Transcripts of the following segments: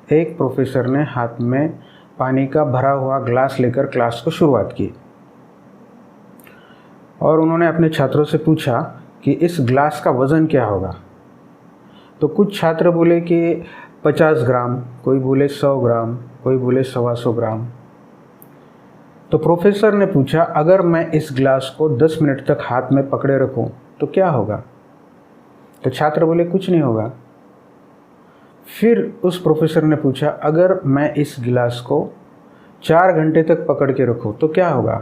एक प्रोफेसर ने हाथ में पानी का भरा हुआ ग्लास लेकर क्लास को शुरुआत की और उन्होंने अपने छात्रों से पूछा कि इस ग्लास का वज़न क्या होगा। तो कुछ छात्र बोले कि 50 ग्राम, कोई बोले 100 ग्राम, कोई बोले 125 ग्राम। तो प्रोफेसर ने पूछा, अगर मैं इस ग्लास को 10 मिनट तक हाथ में पकड़े रखूं तो क्या होगा? तो छात्र बोले कुछ नहीं होगा। फिर उस प्रोफेसर ने पूछा, अगर मैं इस गिलास को 4 घंटे तक पकड़ के रखूं तो क्या होगा?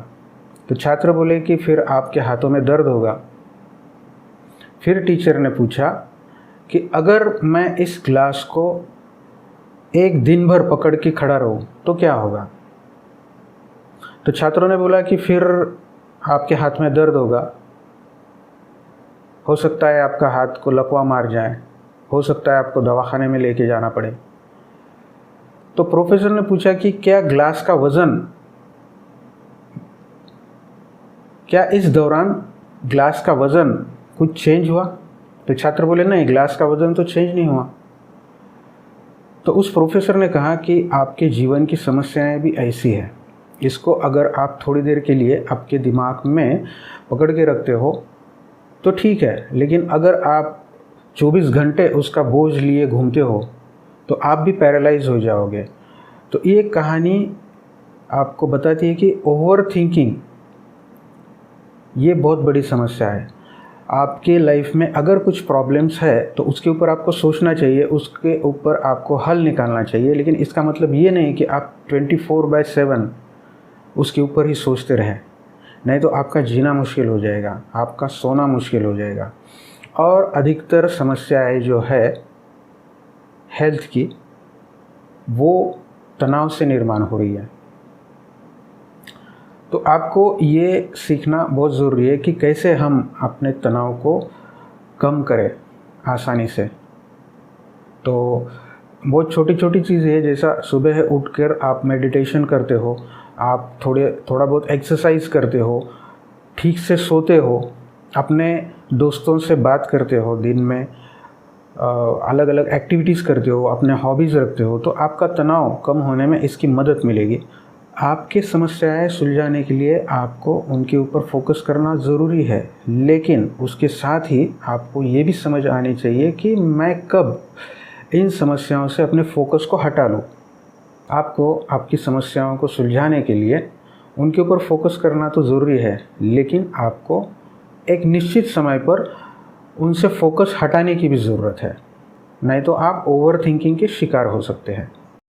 तो छात्र बोले कि फिर आपके हाथों में दर्द होगा। फिर टीचर ने पूछा कि अगर मैं इस गिलास को एक दिन भर पकड़ के खड़ा रहूं तो क्या होगा? तो छात्रों ने बोला कि फिर आपके हाथ में दर्द होगा, हो सकता है आपका हाथ को लकवा मार जाए, हो सकता है आपको दवाखाने में लेके जाना पड़े। तो प्रोफेसर ने पूछा कि क्या ग्लास का वज़न, क्या इस दौरान ग्लास का वज़न कुछ चेंज हुआ? तो छात्र बोले नहीं, ग्लास का वज़न तो चेंज नहीं हुआ। तो उस प्रोफेसर ने कहा कि आपके जीवन की समस्याएं भी ऐसी हैं, इसको अगर आप थोड़ी देर के लिए आपके दिमाग में पकड़ के रखते हो तो ठीक है, लेकिन अगर आप 24 घंटे उसका बोझ लिए घूमते हो तो आप भी पैरालाइज हो जाओगे। तो ये कहानी आपको बताती है कि ओवर थिंकिंग ये बहुत बड़ी समस्या है। आपके लाइफ में अगर कुछ प्रॉब्लम्स है तो उसके ऊपर आपको सोचना चाहिए, उसके ऊपर आपको हल निकालना चाहिए, लेकिन इसका मतलब ये नहीं कि आप 24/7 उसके ऊपर ही सोचते रहें, नहीं तो आपका जीना मुश्किल हो जाएगा, आपका सोना मुश्किल हो जाएगा। और अधिकतर समस्याएं जो है हेल्थ की, वो तनाव से निर्माण हो रही है। तो आपको ये सीखना बहुत ज़रूरी है कि कैसे हम अपने तनाव को कम करें आसानी से। तो बहुत छोटी छोटी चीज़ें हैं, जैसा सुबह उठकर आप मेडिटेशन करते हो, आप थोड़ा बहुत एक्सरसाइज करते हो, ठीक से सोते हो, अपने दोस्तों से बात करते हो, दिन में अलग अलग एक्टिविटीज़ करते हो, अपने हॉबीज़ रखते हो, तो आपका तनाव कम होने में इसकी मदद मिलेगी। आपकी समस्याएं सुलझाने के लिए आपको उनके ऊपर फोकस करना ज़रूरी है, लेकिन उसके साथ ही आपको ये भी समझ आनी चाहिए कि मैं कब इन समस्याओं से अपने फोकस को हटा लूँ। आपको आपकी समस्याओं को सुलझाने के लिए उनके ऊपर फोकस करना तो ज़रूरी है, लेकिन आपको एक निश्चित समय पर उनसे फोकस हटाने की भी ज़रूरत है, नहीं तो आप ओवर थिंकिंग के शिकार हो सकते हैं।